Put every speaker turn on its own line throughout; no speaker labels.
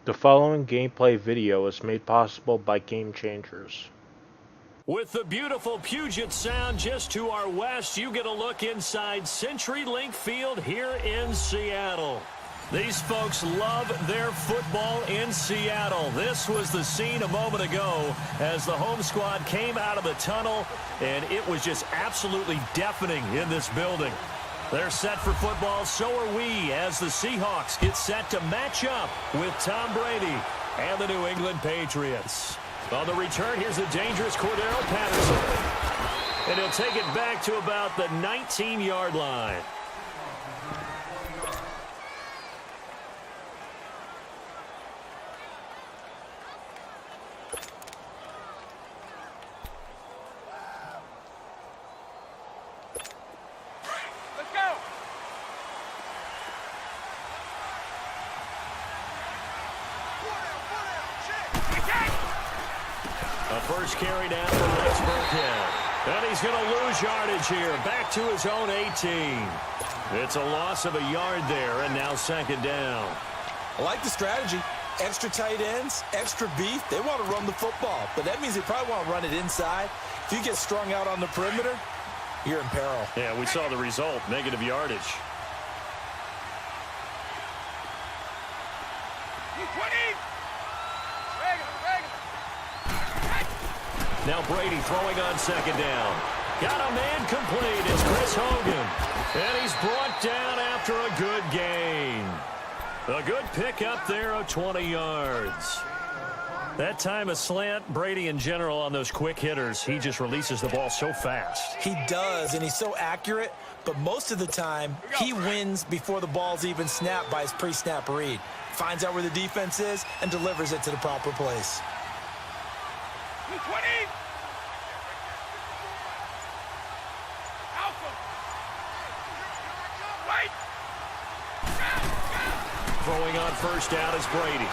The following gameplay video is made possible by Game Changers.
With the beautiful Puget Sound just to our west, you get a look inside CenturyLink Field here in Seattle. These folks love their football in Seattle. This was the scene a moment ago as the home squad came out of the tunnel, and it was just absolutely deafening in this building. They're set for football, so are we, as the Seahawks get set to match up with Tom Brady and the New England Patriots. On the return, here's the dangerous Cordero Patterson. And he'll take it back to about the 19-yard line. First carry down for Rex Burkhead. And he's going to lose yardage here. Back to his own 18. It's a loss of a yard there, and now second down.
I like the strategy. Extra tight ends, extra beef. They want to run the football, but that means they probably want to run it inside. If you get strung out on the perimeter, you're in peril.
Yeah, we saw the result, negative yardage. Now Brady throwing on second down. Got a man complete. It's Chris Hogan. And he's brought down after a good gain. A good pickup there of 20 yards. That time a slant, Brady in general on those quick hitters, he just releases the ball so fast.
He does, and he's so accurate, but most of the time he wins before the ball's even snapped by his pre-snap read. Finds out where the defense is and delivers it to the proper place.
20. Alpha. Right.
Throwing on first down is Brady.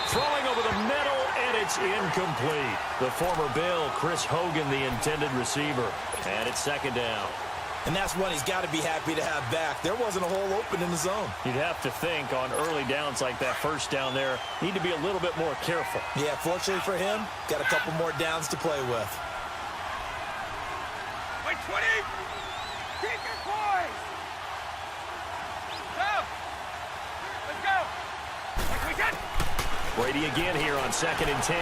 Throwing over the middle, and it's incomplete. The former Bill, Chris Hogan, the intended receiver. And it's second down.
And that's one he's got to be happy to have back. There wasn't a hole open in the zone.
You'd have to think on early downs like that first down there, need to be a little bit more careful.
Yeah, fortunately for him, got a couple more downs to play with.
Wait, 20. Keep your poise. Go. Let's go. We got.
Brady again here on 2nd and 10.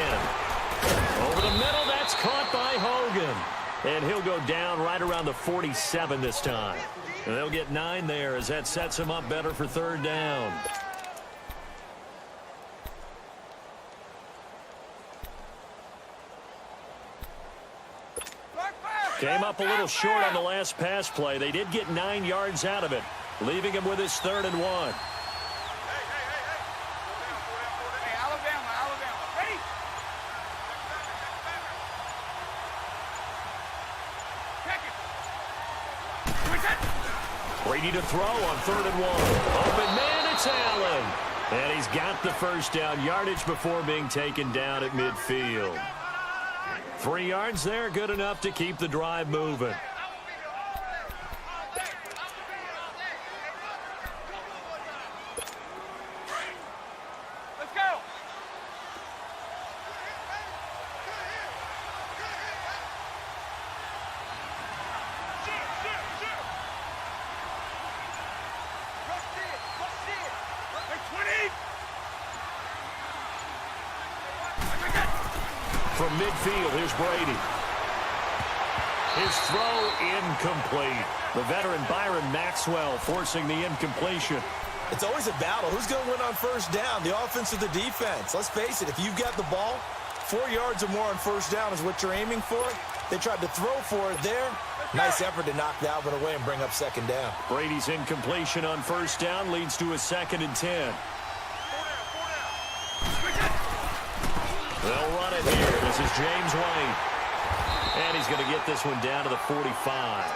Over the middle, that's caught by Hogan. And he'll go down right around the 47 this time. And they'll get 9 there as that sets him up better for third down. Came up a little short on the last pass play. They did get 9 yards out of it, leaving him with his 3rd and 1. Brady to throw on 3rd and 1. Open man, it's Allen. And he's got the first down yardage before being taken down at midfield. 3 yards there, good enough to keep the drive moving. From midfield, here's Brady. His throw incomplete. The veteran Byron Maxwell forcing the incompletion.
It's always a battle. Who's going to win on first down, the offense or the defense? Let's face it, if you've got the ball, 4 yards or more on first down is what you're aiming for. They tried to throw for it there. Nice effort to knock that one away and bring up second down.
Brady's incompletion on first down leads to a 2nd and 10. They'll run it here. This is James White. And he's going to get this one down to the 45.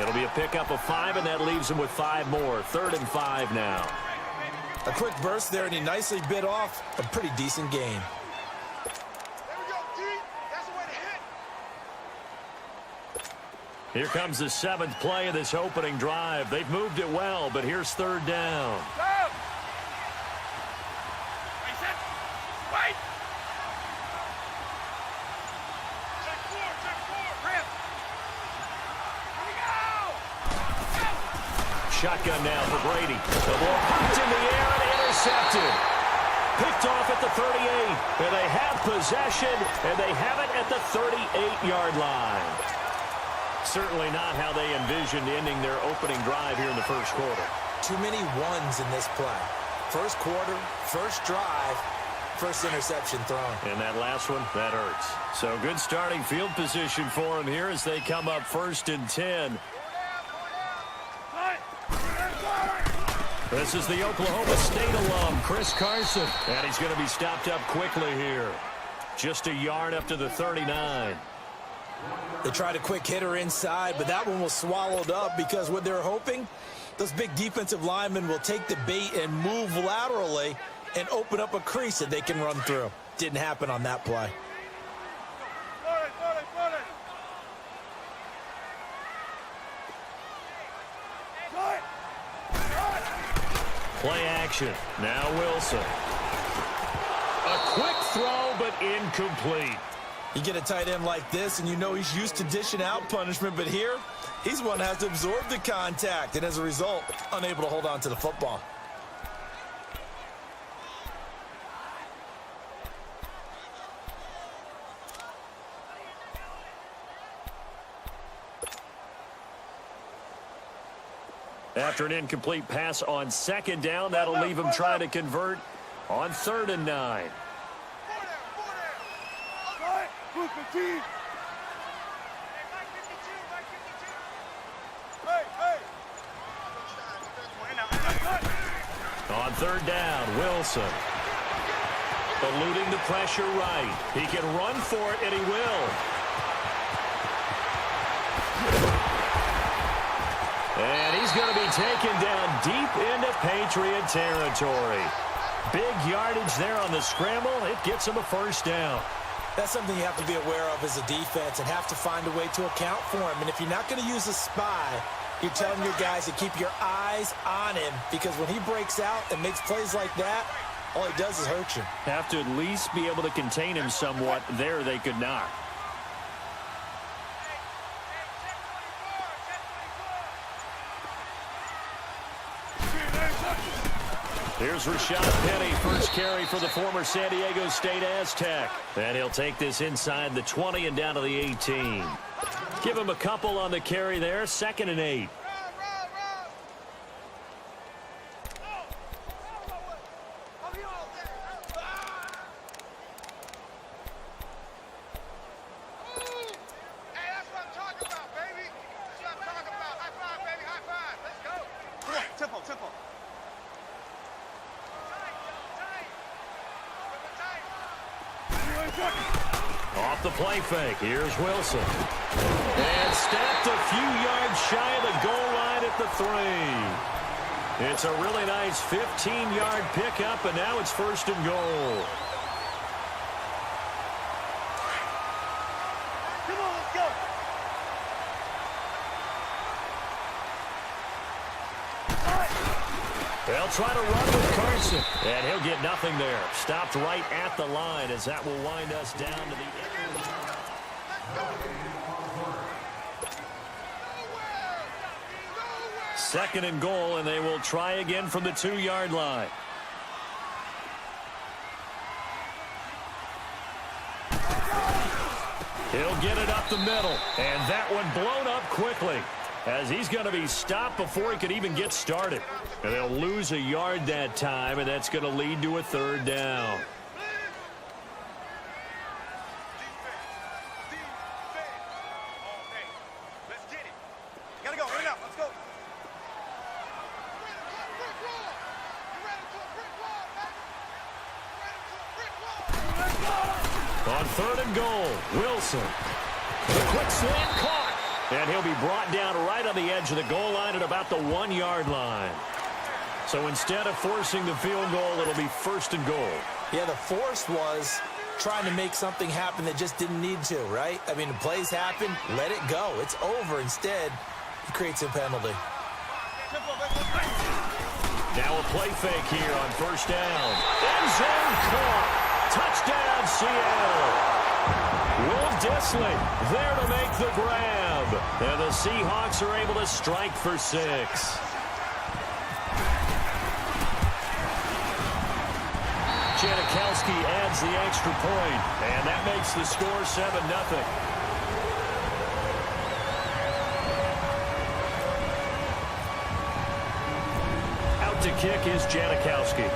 It'll be a pickup of 5, and that leaves him with 5 more. 3rd and 5 now.
A quick burst there, and he nicely bit off a pretty decent gain.
Here comes the 7th play of this opening drive. They've moved it well, but here's 3rd down.
Wait! Check four. Rip! Here we go! Go!
Shotgun now for Brady. The ball popped in the air and intercepted. Picked off at the 38. And they have possession, and they have it at the 38-yard line. Certainly not how they envisioned ending their opening drive here in the first quarter.
Too many ones in this play. First quarter, first drive, first interception thrown.
And that last one, that hurts. So good starting field position for them here as they come up 1st and 10. This is the Oklahoma State alum, Chris Carson. And he's going to be stopped up quickly here. Just a yard up to the 39.
They tried a quick hitter inside, but that one was swallowed up because what they're hoping, those big defensive linemen will take the bait and move laterally and open up a crease that they can run through. Didn't happen on that play.
Play action. Now Wilson. A quick throw, but incomplete.
You get a tight end like this, and you know he's used to dishing out punishment, but here, he's one that has to absorb the contact, and as a result, unable to hold on to the football.
After an incomplete pass on 2nd down, that'll leave him trying to convert on 3rd and 9. On 3rd down, Wilson. Eluding the pressure right. He can run for it, and he will. And he's going to be taken down deep into Patriot territory. Big yardage there on the scramble. It gets him a 1st down.
That's something you have to be aware of as a defense and have to find a way to account for him. And if you're not going to use a spy, you're telling your guys to keep your eyes on him, because when he breaks out and makes plays like that, all he does is hurt you.
Have to at least be able to contain him somewhat. There they could not. Here's Rashad Penny, first carry for the former San Diego State Aztec. And he'll take this inside the 20 and down to the 18. Give him a couple on the carry there, 2nd and 8. Off the play fake, here's Wilson. And stepped a few yards shy of the goal line at the 3. It's a really nice 15-yard pickup, and now it's 1st and goal.
Come on, let's go.
They'll try to run with Carson, and he'll get nothing there. Stopped right at the line as that will wind us down to the end. 2nd and goal, and they will try again from the 2-yard line. He'll get it up the middle, and that one blown up quickly as he's going to be stopped before he could even get started. And they'll lose a yard that time, and that's going to lead to a 3rd down. On 3rd and goal, Wilson. The quick slant caught. And he'll be brought down right on the edge of the goal line at about the 1-yard line. So instead of forcing the field goal, it'll be 1st and goal.
Yeah, the force was trying to make something happen that just didn't need to, right? I mean, the plays happen, let it go. It's over. Instead, he creates a penalty.
Now a play fake here on 1st down. End zone caught. Touchdown, Seattle. Will Dissly there to make the grab. And the Seahawks are able to strike for 6. Janikowski adds the extra point, and that makes the score 7-0. Out to kick is Janikowski.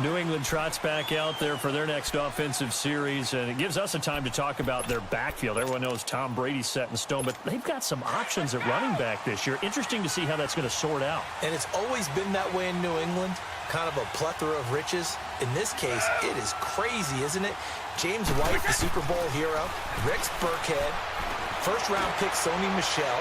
New England trots back out there for their next offensive series, and it gives us a time to talk about their backfield. Everyone knows Tom Brady's set in stone, but they've got some options at running back this year. Interesting to see how that's going to sort out.
And it's always been that way in New England, kind of a plethora of riches. In this case, it is crazy, isn't it? James White, the Super Bowl hero, Rex Burkhead, first-round pick Sony Michel.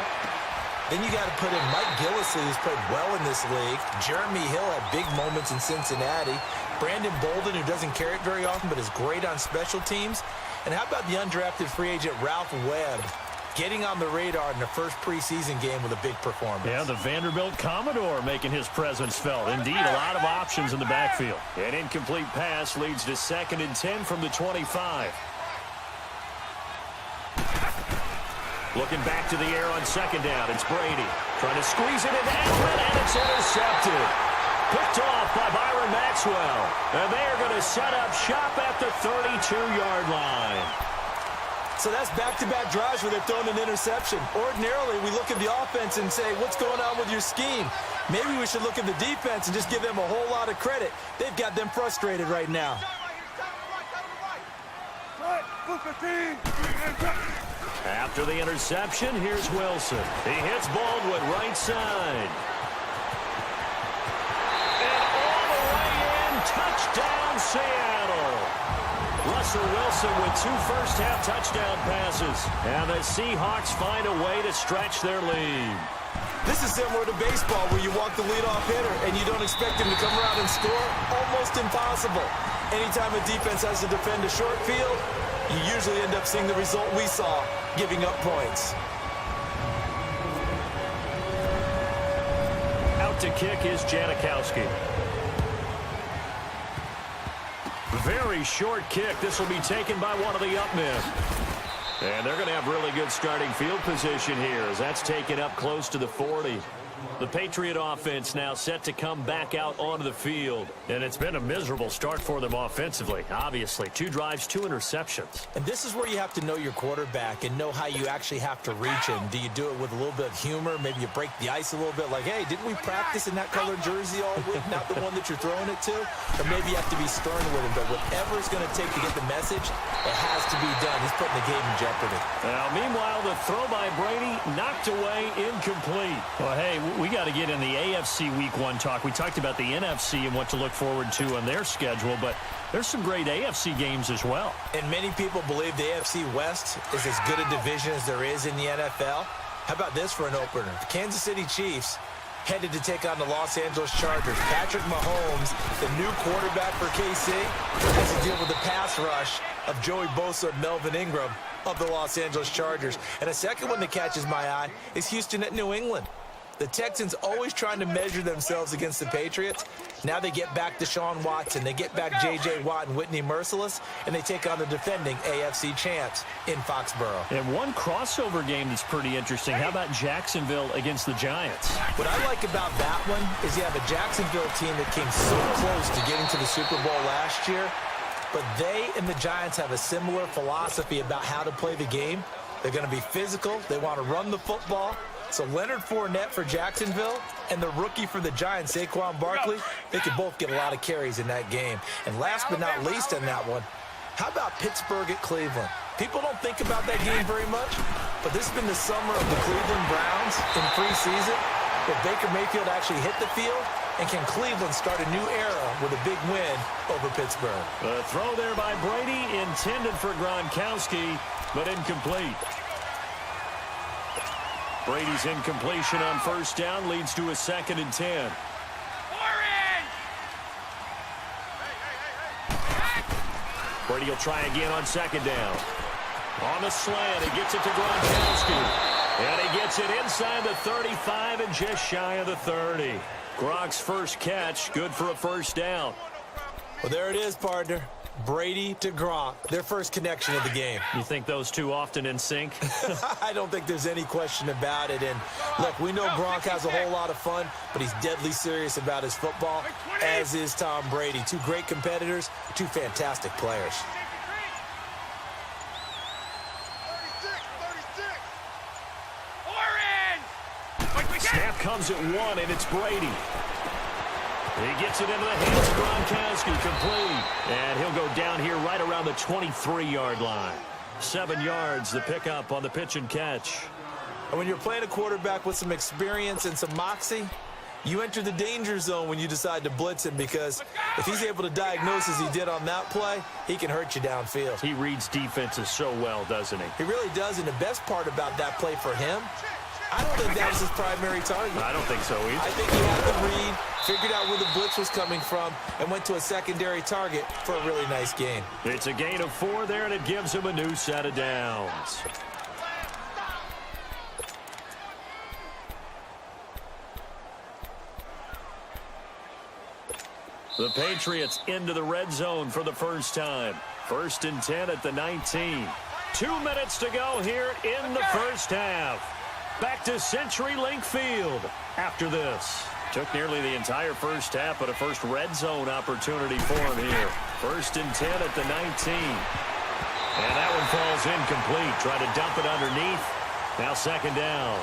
Then you got to put in Mike Gillislee, who's played well in this league. Jeremy Hill had big moments in Cincinnati. Brandon Bolden, who doesn't carry it very often, but is great on special teams. And how about the undrafted free agent Ralph Webb, getting on the radar in the first preseason game with a big performance?
Yeah, the Vanderbilt Commodore making his presence felt. Indeed, a lot of options in the backfield. An incomplete pass leads to 2nd and 10 from the 25. Looking back to the air on 2nd down. It's Brady trying to squeeze it into Allen, and it's intercepted. Picked off by Byron Maxwell. And they are going to set up shop at the 32-yard line.
So that's back-to-back drives where they've thrown an interception. Ordinarily, we look at the offense and say, what's going on with your scheme? Maybe we should look at the defense and just give them a whole lot of credit. They've got them frustrated right now.
After the interception, here's Wilson. He hits Baldwin right side. And all the way in, touchdown Seattle. Russell Wilson with 2 first-half touchdown passes. And the Seahawks find a way to stretch their lead.
This is similar to baseball where you walk the leadoff hitter and you don't expect him to come around and score. Almost impossible. Anytime a defense has to defend a short field, you usually end up seeing the result we saw, giving up points.
Out to kick is Janikowski. Very short kick. This will be taken by one of the up men. And they're going to have really good starting field position here as that's taken up close to the 40. The Patriot offense now set to come back out onto the field. And it's been a miserable start for them offensively, obviously. 2 drives, 2 interceptions.
And this is where you have to know your quarterback and know how you actually have to reach him. Do you do it with a little bit of humor? Maybe you break the ice a little bit like, hey, didn't we practice in that colored jersey all week? Not the one that you're throwing it to? Or maybe you have to be stern with him. But whatever it's going to take to get the message, it has to be done. He's putting the game in jeopardy.
Now, meanwhile, the throw by Brady knocked away, incomplete. Well, hey, we got to get in the AFC Week 1 talk. We talked about the NFC and what to look forward to on their schedule, but there's some great AFC games as well.
And many people believe the AFC West is as good a division as there is in the NFL. How about this for an opener? The Kansas City Chiefs headed to take on the Los Angeles Chargers. Patrick Mahomes, the new quarterback for KC, has to deal with the pass rush of Joey Bosa and Melvin Ingram of the Los Angeles Chargers. And a second one that catches my eye is Houston at New England. The Texans always trying to measure themselves against the Patriots. Now they get back Deshaun Watson. They get back J.J. Watt and Whitney Merciless, and they take on the defending AFC champs in Foxborough.
And one crossover game that's pretty interesting. How about Jacksonville against the Giants?
What I like about that one is you have a Jacksonville team that came so close to getting to the Super Bowl last year, but they and the Giants have a similar philosophy about how to play the game. They're going to be physical. They want to run the football. So Leonard Fournette for Jacksonville and the rookie for the Giants, Saquon Barkley, they could both get a lot of carries in that game. And last but not least on that one, how about Pittsburgh at Cleveland? People don't think about that game very much, but this has been the summer of the Cleveland Browns in preseason, where Baker Mayfield actually hit the field. And can Cleveland start a new era with a big win over Pittsburgh?
The throw there by Brady intended for Gronkowski, but incomplete. Brady's incompletion on first down leads to a 2nd and 10. Brady will try again on 2nd down. On the slant, he gets it to Gronkowski. And he gets Gets it inside the 35 and just shy of the 30. Gronk's first catch, good for a first down.
Well, there it is, partner. Brady to Gronk, their first connection of the game.
You think those two often in sync?
I don't think there's any question about it. And look, we know Gronk has a whole lot of fun, but he's deadly serious about his football, as is Tom Brady. Two great competitors, two fantastic players.
36.
Snap comes at 1, and it's Brady. He gets it into the hands of Gronkowski, complete. And he'll go down here right around the 23-yard line. 7 yards, the pickup on the pitch and catch.
And when you're playing a quarterback with some experience and some moxie, you enter the danger zone when you decide to blitz him, because if he's able to diagnose as he did on that play, he can hurt you downfield.
He reads defenses so well, doesn't he?
He really does, and the best part about that play for him, I don't think that was his primary target.
I don't think so either.
I think he had the read, figured out where the blitz was coming from, and went to a secondary target for a really nice gain.
It's a gain of 4 there, and it gives him a new set of downs. The Patriots into the red zone for the first time. 1st and 10 at the 19. 2 minutes to go here in the first half. Back to CenturyLink Field after this. Took nearly the entire first half, but a first red zone opportunity for him here. 1st and 10 at the 19. And that one falls incomplete. Try to dump it underneath. Now 2nd down.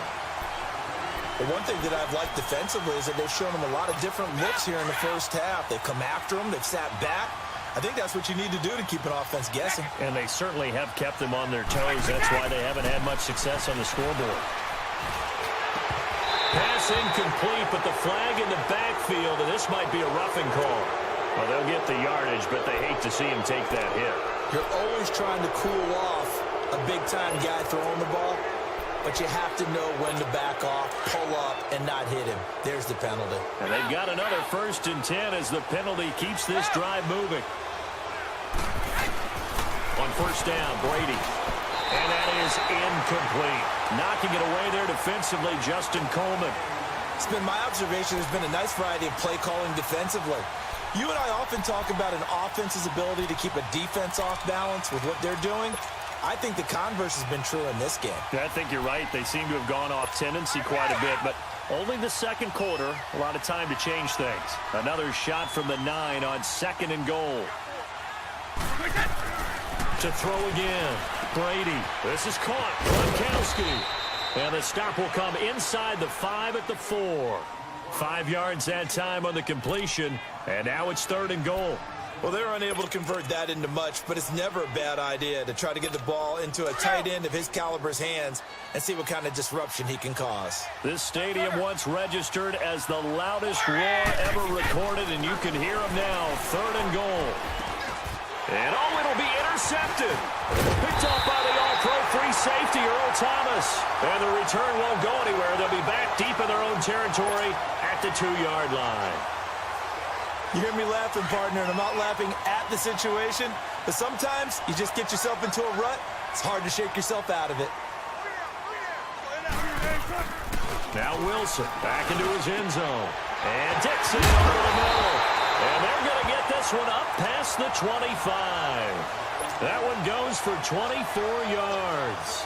The one thing that I've liked defensively is that they've shown him a lot of different looks here in the first half. They've come after him. They've sat back. I think that's what you need to do to keep an offense guessing.
And they certainly have kept them on their toes. That's why they haven't had much success on the scoreboard. Pass incomplete, but the flag in the backfield, and this might be a roughing call. Well, they'll get the yardage, but they hate to see him take that hit.
You're always trying to cool off a big-time guy throwing the ball, but you have to know when to back off, pull up, and not hit him. There's the penalty.
And they've got another 1st and 10 as the penalty keeps this drive moving. On 1st down, Brady. And that is incomplete. Knocking it away there defensively, Justin Coleman.
It's been my observation there's been a nice variety of play calling defensively. You and I often talk about an offense's ability to keep a defense off balance with what they're doing. I think the converse has been true in this game.
I think you're right. They seem to have gone off tendency quite a bit, but only the 2nd quarter. A lot of time to change things. Another shot from the 9 on 2nd and goal. To throw again. Brady. This is caught. Gronkowski. And the stop will come inside the 5 at the 4. 5 yards that time on the completion. And now it's 3rd and goal.
Well, they're unable to convert that into much, but it's never a bad idea to try to get the ball into a tight end of his caliber's hands and see what kind of disruption he can cause.
This stadium once registered as the loudest roar ever recorded, and you can hear him now. 3rd and goal. And oh, it'll be intercepted. Picked off by the all-pro free safety, Earl Thomas. And the return won't go anywhere. They'll be back deep in their own territory at the 2-yard line.
You hear me laughing, partner, and I'm not laughing at the situation, but sometimes you just get yourself into a rut. It's hard to shake yourself out of it.
Now Wilson back into his end zone. And Dixon over the middle. And they're going to get this one up past the 25. That one goes for 24 yards.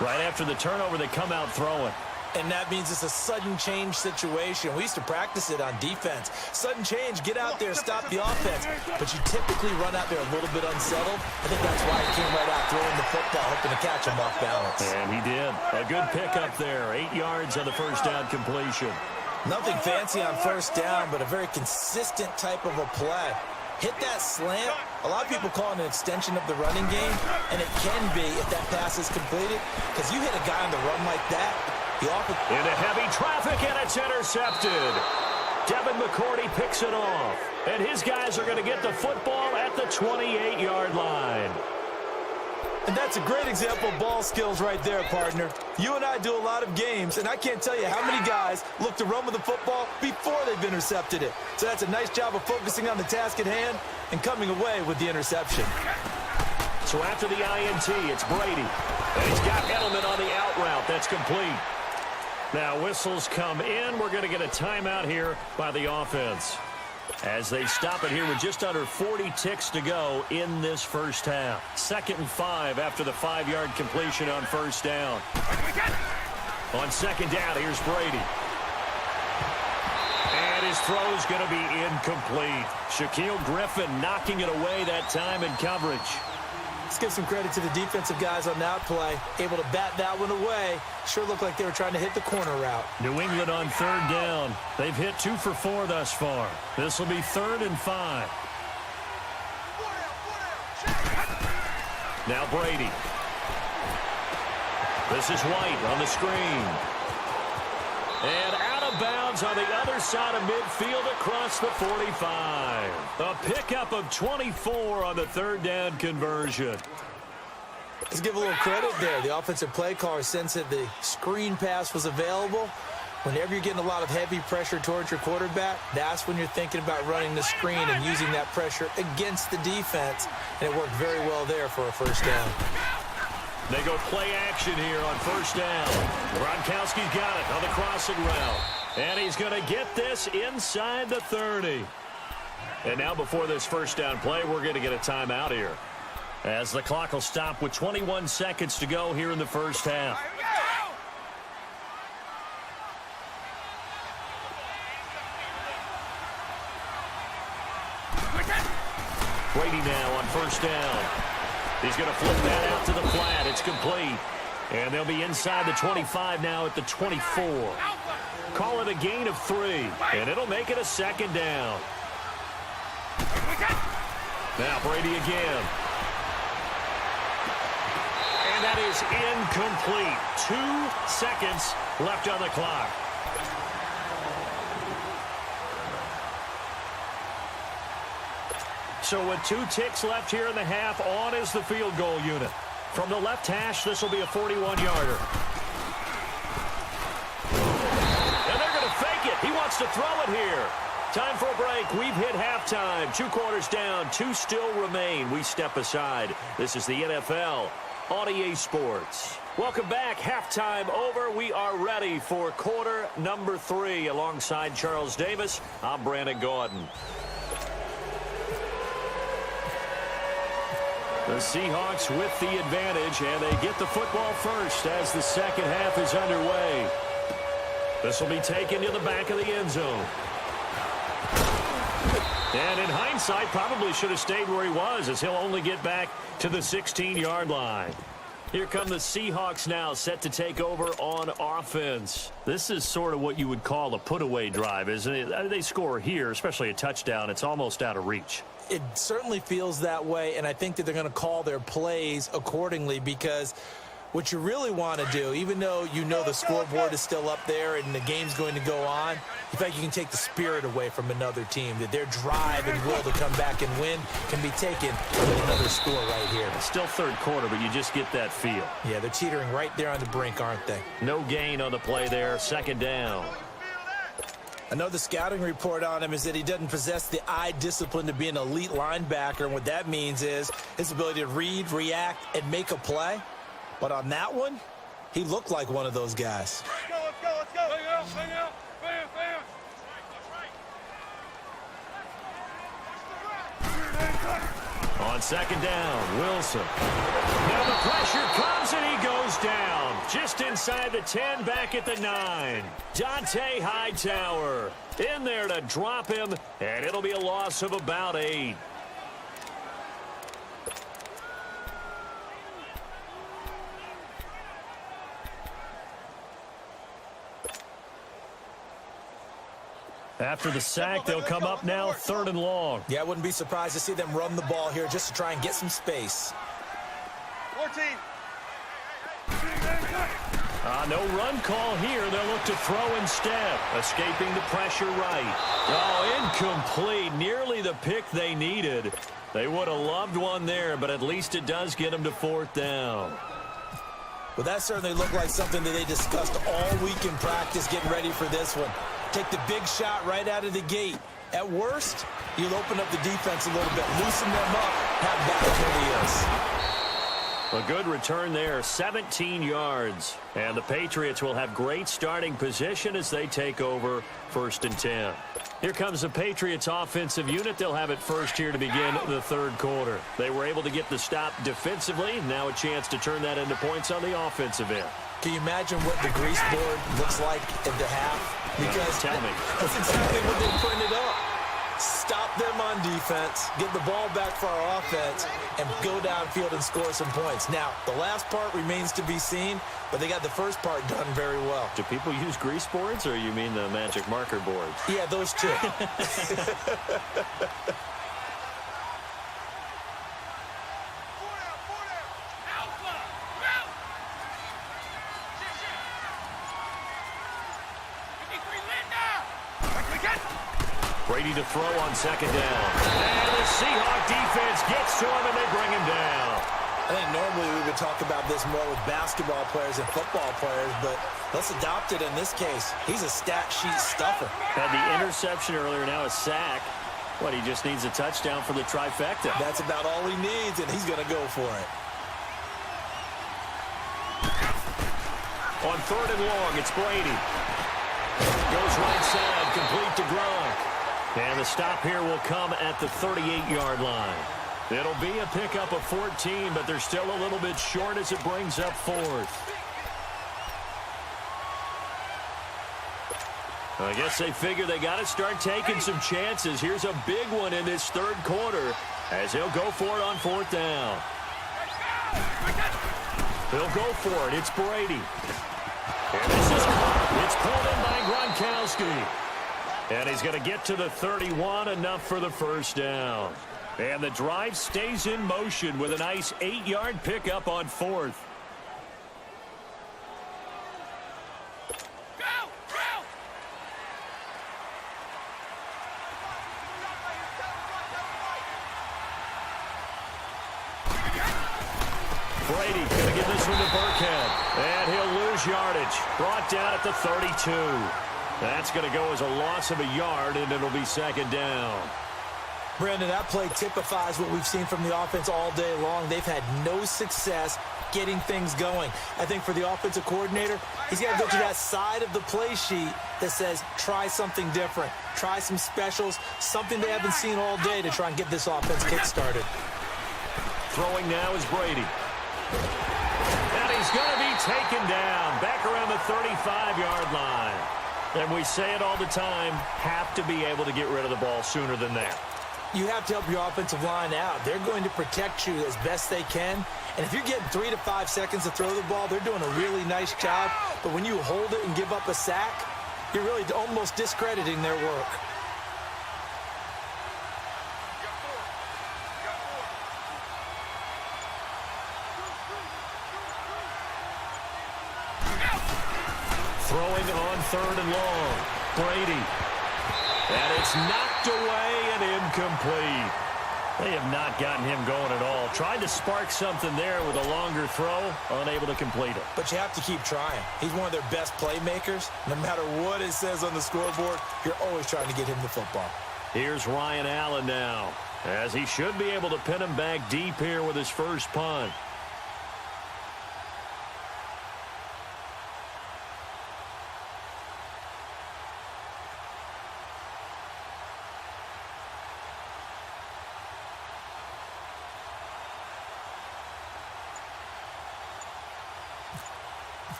Right after the turnover, they come out throwing.
And that means it's a sudden change situation. We used to practice it on defense. Sudden change, get out there, stop the offense. But you typically run out there a little bit unsettled. I think that's why he came right out throwing the football, hoping to catch him off balance.
And he did. A good pickup there. 8 yards on the 1st down completion.
Nothing fancy on 1st down, but a very consistent type of a play. Hit that slant. A lot of people call it an extension of the running game, and it can be if that pass is completed, because you hit a guy on the run like that,
into heavy traffic, and it's intercepted. Devin McCourty picks it off, and his guys are going to get the football at the 28-yard line.
And that's a great example of ball skills right there, partner. You and I do a lot of games, and I can't tell you how many guys look to run with the football before they've intercepted it. So that's a nice job of focusing on the task at hand and coming away with the interception.
So after the INT, it's Brady. And he's got Edelman on the out route. That's complete. Now whistles come in. We're going to get a timeout here by the offense, as they stop it here with just under 40 ticks to go in this first half. 2nd and 5 after the 5-yard completion on first down. On second down, here's Brady. And his throw is going to be incomplete. Shaquille Griffin knocking it away that time in coverage.
Let's give some credit to the defensive guys on that play. Able to bat that one away. Sure looked like they were trying to hit the corner route.
New England on 3rd down. They've hit 2 for 4 thus far. This will be 3rd and 5. Now Brady. This is White on the screen. And out of bounds on the other side of midfield across the 45. A pickup of 24 on the 3rd down conversion.
Let's give a little credit there. The offensive play caller sensed that the screen pass was available. Whenever you're getting a lot of heavy pressure towards your quarterback, that's when you're thinking about running the screen and using that pressure against the defense. And it worked very well there for a first down.
They go play action here on first down. Gronkowski's got it on the crossing route. And he's going to get this inside the 30. And now before this first down play, we're going to get a timeout here, as the clock will stop with 21 seconds to go here in the first half. Brady now on first down. He's going to flip that out to the flat. It's complete. And they'll be inside the 25 now at the 24. Call it a gain of 3, and it'll make it a 2nd down. Now Brady again. And that is incomplete. 2 seconds left on the clock. So with 2 ticks left here in the half, on is the field goal unit. From the left hash, this will be a 41-yarder. And they're going to fake it. He wants to throw it here. Time for a break. We've hit halftime. 2 quarters down. 2 still remain. We step aside. This is the NFL on EA Sports. Welcome back. Halftime over. We are ready for quarter number 3. Alongside Charles Davis, I'm Brandon Gordon. The Seahawks with the advantage, and they get the football first as the second half is underway. This will be taken to the back of the end zone. And in hindsight, probably should have stayed where he was, as he'll only get back to the 16-yard line. Here come the Seahawks now, set to take over on offense. This is sort of what you would call a put-away drive, isn't it? They score here, especially a touchdown. It's almost out of reach.
It certainly feels that way, and I think that they're going to call their plays accordingly, because what you really want to do, even though you know the scoreboard is still up there and the game's going to go on, in fact, you can take the spirit away from another team, that their drive and will to come back and win can be taken with another score right here.
It's still third quarter, but you just get that feel.
Yeah, they're teetering right there on the brink, aren't they?
No gain on the play there, 2nd down.
I know the scouting report on him is that he doesn't possess the eye discipline to be an elite linebacker, and what that means is his ability to read, react, and make a play. But on that one, he looked like one of those guys.
Let's go, let's go, let's go. Bang out, bam, bam.
On 2nd down, Wilson. Now the pressure comes and he goes down. Just inside the 10, back at the 9. Dante Hightower in there to drop him, and it'll be a loss of about 8. After the sack, they'll come up now 3rd and long.
Yeah, I wouldn't be surprised to see them run the ball here just to try and get some space.
14.
No run call here. They'll look to throw instead. Escaping the pressure right. Oh, incomplete. Nearly the pick they needed. They would have loved one there, but at least it does get them to 4th down.
Well, that certainly looked like something that they discussed all week in practice getting ready for this one. Take the big shot right out of the gate. At worst, you'll open up the defense a little bit, loosen them up, have bad
A good return there, 17 yards. And the Patriots will have great starting position as they take over 1st and 10. Here comes the Patriots offensive unit. They'll have it first here to begin the 3rd quarter. They were able to get the stop defensively. Now a chance to turn that into points on the offensive end.
Can you imagine what the grease board looks like at the half? Because
tell me.
That's exactly what they printed up. Stop them on defense, get the ball back for our offense, and go downfield and score some points. Now, the last part remains to be seen, but they got the first part done very well.
Do people use grease boards, or you mean the magic marker boards?
Yeah, those two.
Brady to throw on 2nd down. And the Seahawk defense gets to him, and they bring him down.
I think normally we would talk about this more with basketball players and football players, but let's adopt it in this case. He's a stat sheet stuffer.
Had the interception earlier, now a sack. What, he just needs a touchdown for the trifecta.
That's about all he needs, and he's going to go for it.
On 3rd and long, it's Brady. Goes right side, complete to Gronk. And the stop here will come at the 38-yard line. It'll be a pickup of 14, but they're still a little bit short as it brings up 4th. I guess they figure they got to start taking some chances. Here's a big one in this 3rd quarter as he'll go for it on 4th down. He'll go for it. It's Brady. And this is caught. It's pulled in by Gronkowski. And he's going to get to the 31, enough for the 1st down. And the drive stays in motion with a nice 8-yard pickup on 4th. Brady going to give this one to Burkhead. And he'll lose yardage. Brought down at the 32. That's going to go as a loss of a yard, and it'll be 2nd down.
Brandon, that play typifies what we've seen from the offense all day long. They've had no success getting things going. I think for the offensive coordinator, he's got to go to that side of the play sheet that says, try something different. Try some specials, something they haven't seen all day to try and get this offense kick-started.
Throwing now is Brady. And he's going to be taken down back around the 35-yard line. And we say it all the time, have to be able to get rid of the ball sooner than that.
You have to help your offensive line out. They're going to protect you as best they can. And if you're getting 3 to 5 seconds to throw the ball, they're doing a really nice job. But when you hold it and give up a sack, you're really almost discrediting their work.
Throwing on 3rd and long. Brady. And it's knocked away and incomplete. They have not gotten him going at all. Tried to spark something there with a longer throw. Unable to complete it.
But you have to keep trying. He's one of their best playmakers. No matter what it says on the scoreboard, you're always trying to get him the football.
Here's Ryan Allen now, as he should be able to pin him back deep here with his first punt.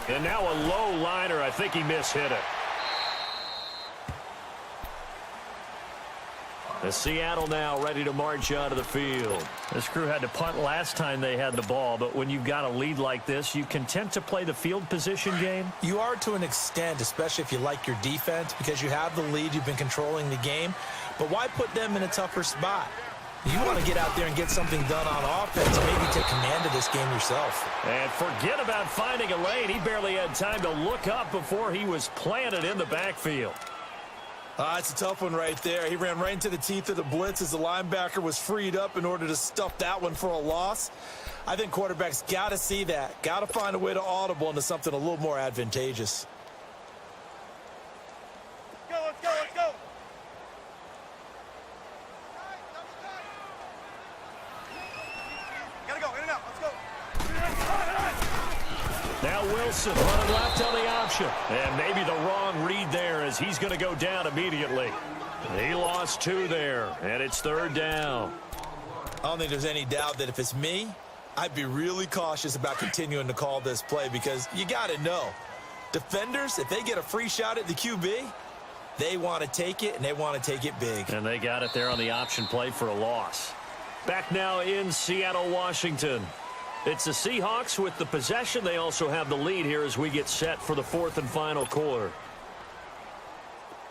And now a low liner. I think he mishit it. The Seattle now ready to march onto the field. This crew had to punt last time they had the ball, but when you've got a lead like this, you content to play the field position game?
You are to an extent, especially if you like your defense, because you have the lead, you've been controlling the game. But why put them in a tougher spot? You want to get out there and get something done on offense, maybe take command of this game yourself.
And forget about finding a lane. He barely had time to look up before he was planted in the backfield.
It's a tough one right there. He ran right into the teeth of the blitz as the linebacker was freed up in order to stuff that one for a loss. I think quarterbacks got to see that. Got to find a way to audible into something a little more advantageous.
Let's go, let's go, let's go.
Now Wilson running left on the option. And maybe the wrong read there as he's going to go down immediately. He lost 2 there, and it's 3rd down.
I don't think there's any doubt that if it's me, I'd be really cautious about continuing to call this play because you got to know, defenders, if they get a free shot at the QB, they want to take it, and they want to take it big.
And they got it there on the option play for a loss. Back now in Seattle, Washington. It's the Seahawks with the possession. They also have the lead here as we get set for the 4th and final quarter.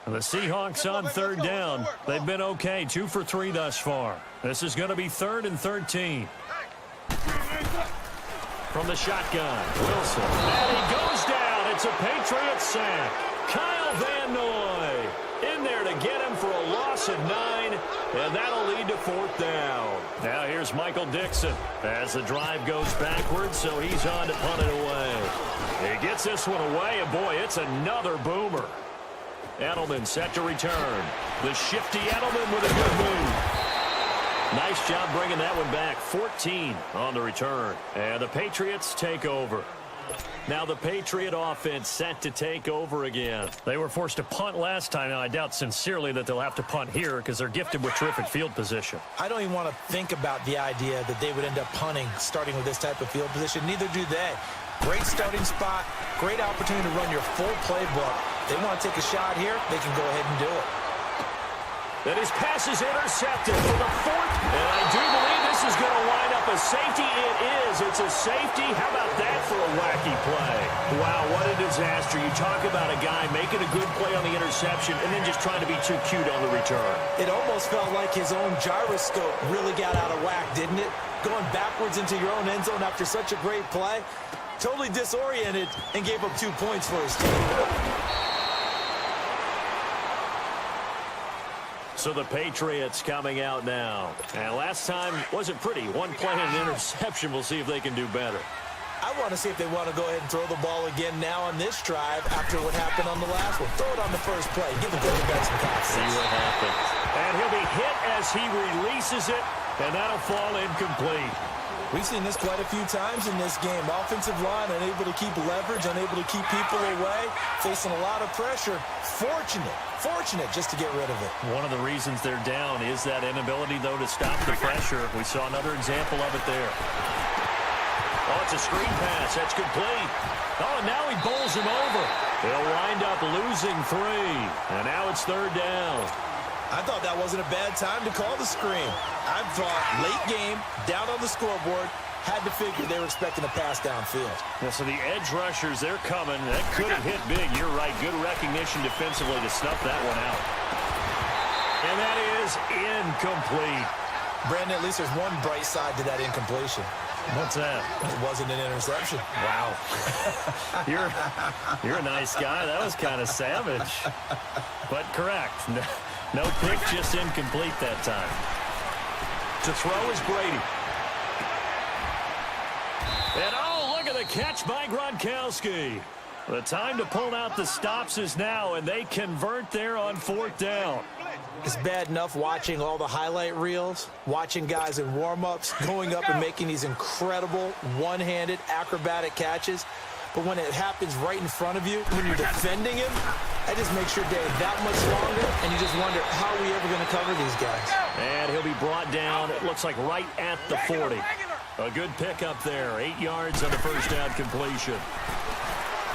And the Seahawks on 3rd down. They've been okay, 2 for 3 thus far. This is going to be 3rd and 13. From the shotgun, Wilson. And he goes down. It's a Patriots sack. Kyle Van Noy in there to get him for a loss of 9, and that'll lead to 4th down. Now here's Michael Dixon as the drive goes backwards, so he's on to punt it away. He gets this one away, and boy, it's another boomer. Edelman set to return. The shifty Edelman with a good move. Nice job bringing that one back. 14 on the return. And the Patriots take over. Now the Patriot offense set to take over again. They were forced to punt last time. Now I doubt sincerely that they'll have to punt here because they're gifted with terrific field position.
I don't even want to think about the idea that they would end up punting starting with this type of field position. Neither do they. Great starting spot. Great opportunity to run your full playbook. They want to take a shot here, they can go ahead and do it.
And his pass is intercepted for the 4th. And I do believe this is going to wind up a safety. It is. It's a safety. How about that for a wacky play? Wow, what a disaster. You talk about a guy making a good play on the interception and then just trying to be too cute on the return.
It almost felt like his own gyroscope really got out of whack, didn't it? Going backwards into your own end zone after such a great play. Totally disoriented and gave up 2 points for his team.
So the Patriots coming out now. And last time wasn't pretty. 1 play and an interception. We'll see if they can do better.
I want to see if they want to go ahead and throw the ball again now on this drive after what happened on the last one. Throw it on the first play. Give the quarterback some confidence.
See what happens. And he'll be hit as he releases it, and that'll fall incomplete.
We've seen this quite a few times in this game. Offensive line unable to keep leverage, unable to keep people away, facing a lot of pressure. Fortunate just to get rid of it.
One of the reasons they're down is that inability, though, to stop the pressure. We saw another example of it there. Oh, it's a screen pass. That's complete. Oh, and now he bowls him over. They'll wind up losing 3. And now it's 3rd down.
I thought that wasn't a bad time to call the screen. I thought late game, down on the scoreboard, had to figure they were expecting a pass downfield.
Yeah, so the edge rushers, they're coming. That could have hit big. You're right. Good recognition defensively to snuff that one out. And that is incomplete.
Brandon, at least there's one bright side to that incompletion.
What's that?
It wasn't an interception.
Wow. You're a nice guy. That was kind of savage. But correct. No pick, just incomplete that time. To throw is Brady. And oh, look at the catch by Gronkowski. The time to pull out the stops is now, and they convert there on 4th down.
It's bad enough watching all the highlight reels, watching guys in warm-ups, going up and making these incredible one-handed acrobatic catches. But when it happens right in front of you, when you're defending him, that just makes your day that much longer, and you just wonder, how are we ever going to cover these guys?
And he'll be brought down, it looks like right at the 40. A good pickup there, 8 yards on the first down completion.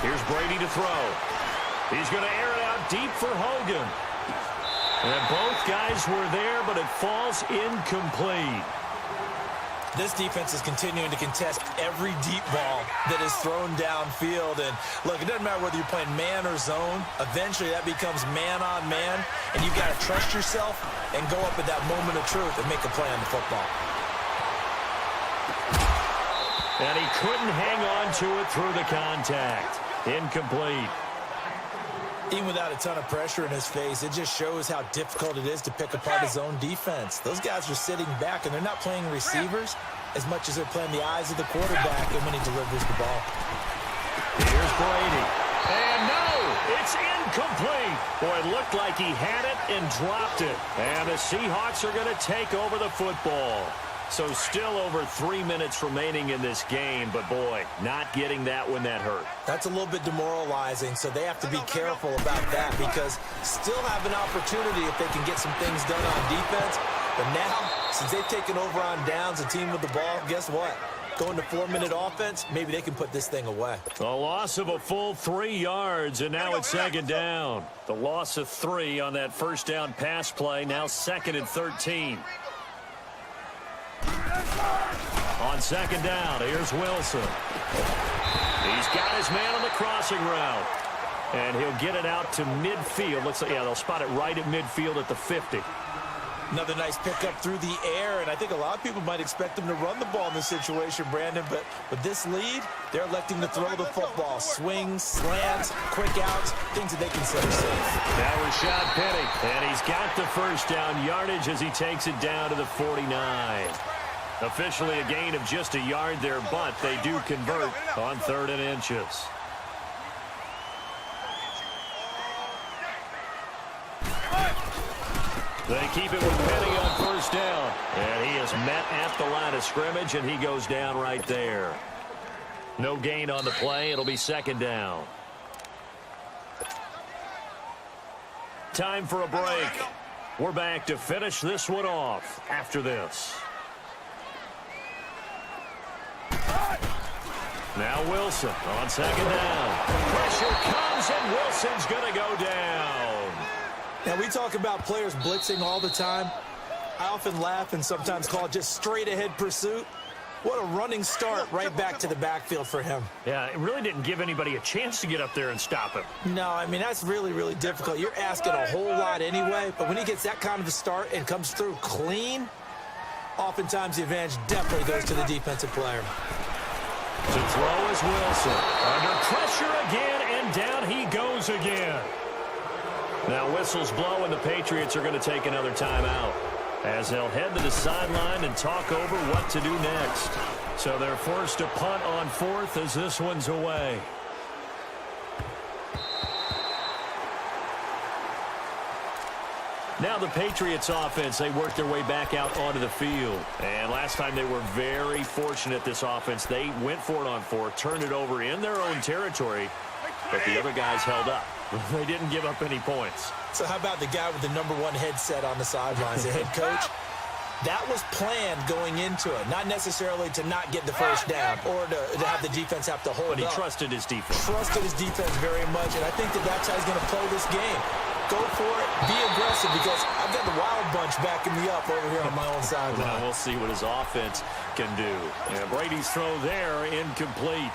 Here's Brady to throw. He's going to air it out deep for Hogan. And both guys were there, but it falls incomplete.
This defense is continuing to contest every deep ball that is thrown downfield. And look, it doesn't matter whether you're playing man or zone. Eventually that becomes man on man. And you've got to trust yourself and go up at that moment of truth and make a play on the football.
And he couldn't hang on to it through the contact. Incomplete.
Even without a ton of pressure in his face, it just shows how difficult it is to pick apart his own defense. Those guys are sitting back, and they're not playing receivers as much as they're playing the eyes of the quarterback and when he delivers the ball.
Here's Brady. And no, it's incomplete. Boy, it looked like he had it and dropped it. And the Seahawks are going to take over the football. So still over 3 minutes remaining in this game, but boy, not getting that when that hurt.
That's a little bit demoralizing, so they have to be careful about that because still have an opportunity if they can get some things done on defense. But now, since they've taken over on downs, a team with the ball, guess what? Going to 4-minute offense, maybe they can put this thing away.
A loss of a full 3 yards, and now it's second down. The loss of 3 on that first down pass play, now 2nd and 13. On second down, here's Wilson. He's got his man on the crossing route. And he'll get it out to midfield. Looks like, yeah, they'll spot it right at midfield at the 50.
Another nice pickup through the air, and I think a lot of people might expect them to run the ball in this situation, Brandon, but with this lead, they're electing to throw the football. Swings, slants, quick outs, things that they consider safe.
Now Rashad Penny, and he's got the first down yardage as he takes it down to the 49. Officially a gain of just a yard there, but they do convert on 3rd and inches. They keep it with Penny on first down. And he is met at the line of scrimmage, and he goes down right there. No gain on the play. It'll be second down. Time for a break. We're back to finish this one off after this. Now Wilson on second down. Pressure comes, and Wilson's going to go down.
Now, we talk about players blitzing all the time. I often laugh and sometimes call it just straight-ahead pursuit. What a running start right back to the backfield for him.
Yeah, it really didn't give anybody a chance to get up there and stop him.
No, I mean, that's really, really difficult. You're asking a whole lot anyway, but when he gets that kind of a start and comes through clean, oftentimes the advantage definitely goes to the defensive player.
To throw is Wilson. Under pressure again, and down he goes again. Now whistles blow, and the Patriots are going to take another timeout as they'll head to the sideline and talk over what to do next. So they're forced to punt on 4th as this one's away. Now the Patriots offense, they work their way back out onto the field. And last time they were very fortunate, this offense. They went for it on 4th, turned it over in their own territory, but the other guys held up. They didn't give up any points.
So how about the guy with the #1 headset on the sidelines, the head coach? That was planned going into it, not necessarily to not get the first down or to have the defense have to hold up.
But he trusted his defense.
Trusted his defense very much, and I think that's how he's going to play this game. Go for it, be aggressive, because I've got the wild bunch backing me up over here on my own sideline.
Now we'll see what his offense can do. Yeah, Brady's throw there, incomplete.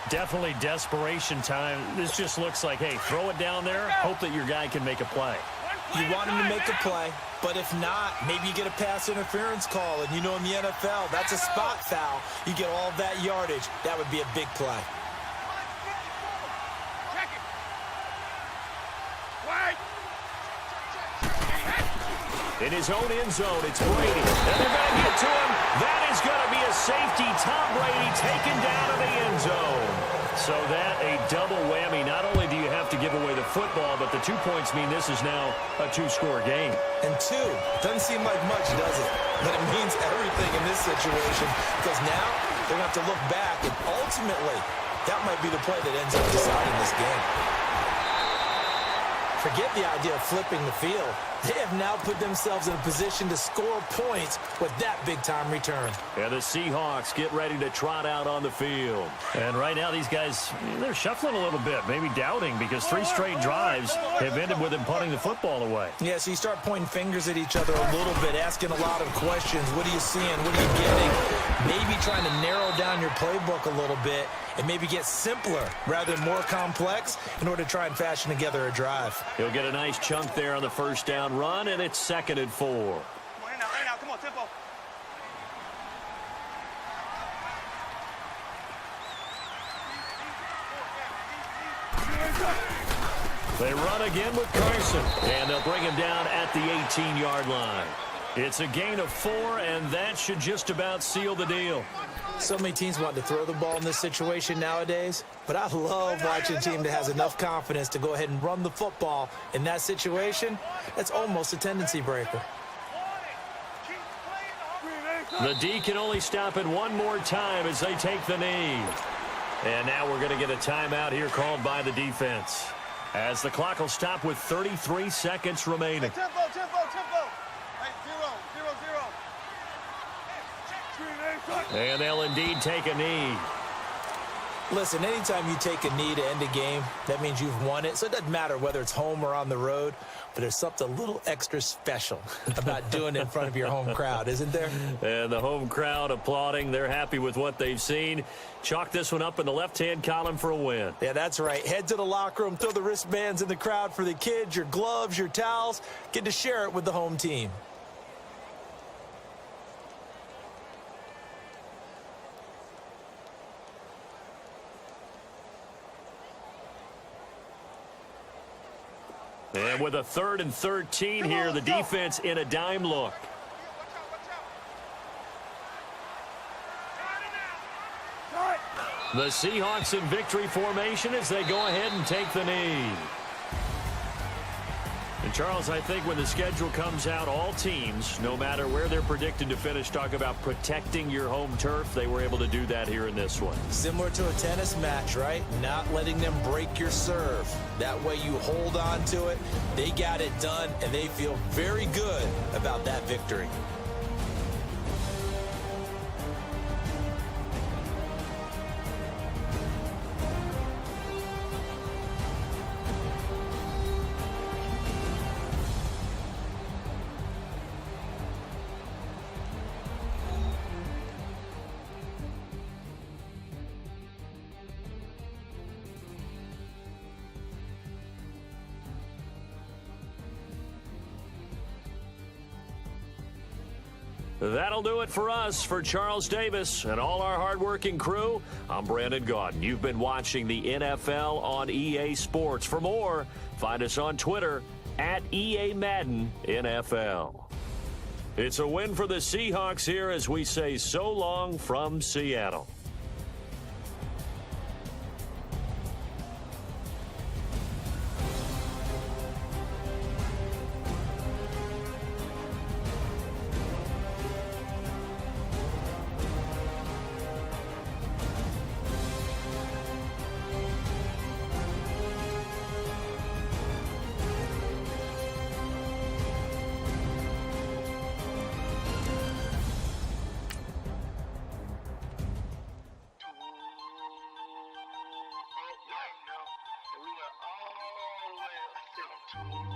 Definitely desperation time. This just looks like, hey, throw it down there, hope that your guy can make a play.
You want him to make a play, but if not, maybe you get a pass interference call, and you know in the NFL, that's a spot foul. You get all that yardage. That would be a big play.
In his own end zone, it's Brady. And they're going to get to him. That is going to be a safety. Tom Brady taken down in the end zone. So that a double whammy. Not only do you have to give away the football, but the 2 points mean this is now a 2-score game.
And 2 doesn't seem like much, does it? But it means everything in this situation, because now they're going to have to look back, and ultimately, that might be the play that ends up deciding this game. Forget the idea of flipping the field. They have now put themselves in a position to score points with that big-time return.
And the Seahawks get ready to trot out on the field. And right now, these guys, they're shuffling a little bit, maybe doubting, because 3 straight drives have ended with them punting the football away.
Yeah, so you start pointing fingers at each other a little bit, asking a lot of questions. What are you seeing? What are you getting? Maybe trying to narrow down your playbook a little bit and maybe get simpler rather than more complex in order to try and fashion together a drive.
He'll get a nice chunk there on the first down run, and it's 2nd and 4.
Come on, tempo.
They run again with Carson, and they'll bring him down at the 18-yard line. It's a gain of 4, and that should just about seal the deal.
So many teams want to throw the ball in this situation nowadays, but I love watching a team that has enough confidence to go ahead and run the football in that situation. That's almost a tendency breaker.
The D can only stop it one more time as they take the knee. And now we're going to get a timeout here called by the defense, as the clock will stop with 33 seconds remaining.
Hey, tempo. Hey, 0.
And they'll indeed take a knee.
Listen, anytime you take a knee to end a game, that means you've won it. So it doesn't matter whether it's home or on the road, but there's something a little extra special about doing it in front of your home crowd, isn't there?
And the home crowd applauding. They're happy with what they've seen. Chalk this one up in the left-hand column for a win.
Yeah, that's right. Head to the locker room, throw the wristbands in the crowd for the kids, your gloves, your towels. Get to share it with the home team.
And with a 3rd and 13 here, the defense in a dime look. The Seahawks in victory formation as they go ahead and take the knee. And Charles, I think when the schedule comes out, all teams, no matter where they're predicted to finish, talk about protecting your home turf. They were able to do that here in this one.
Similar to a tennis match, right? Not letting them break your serve. That way you hold on to it. They got it done, and they feel very good about that victory.
That'll do it for us. For Charles Davis and all our hardworking crew, I'm Brandon Gaudin. You've been watching the NFL on EA Sports. For more, find us on Twitter at EA Madden NFL. It's a win for the Seahawks here as we say so long from Seattle.
We are all the way up.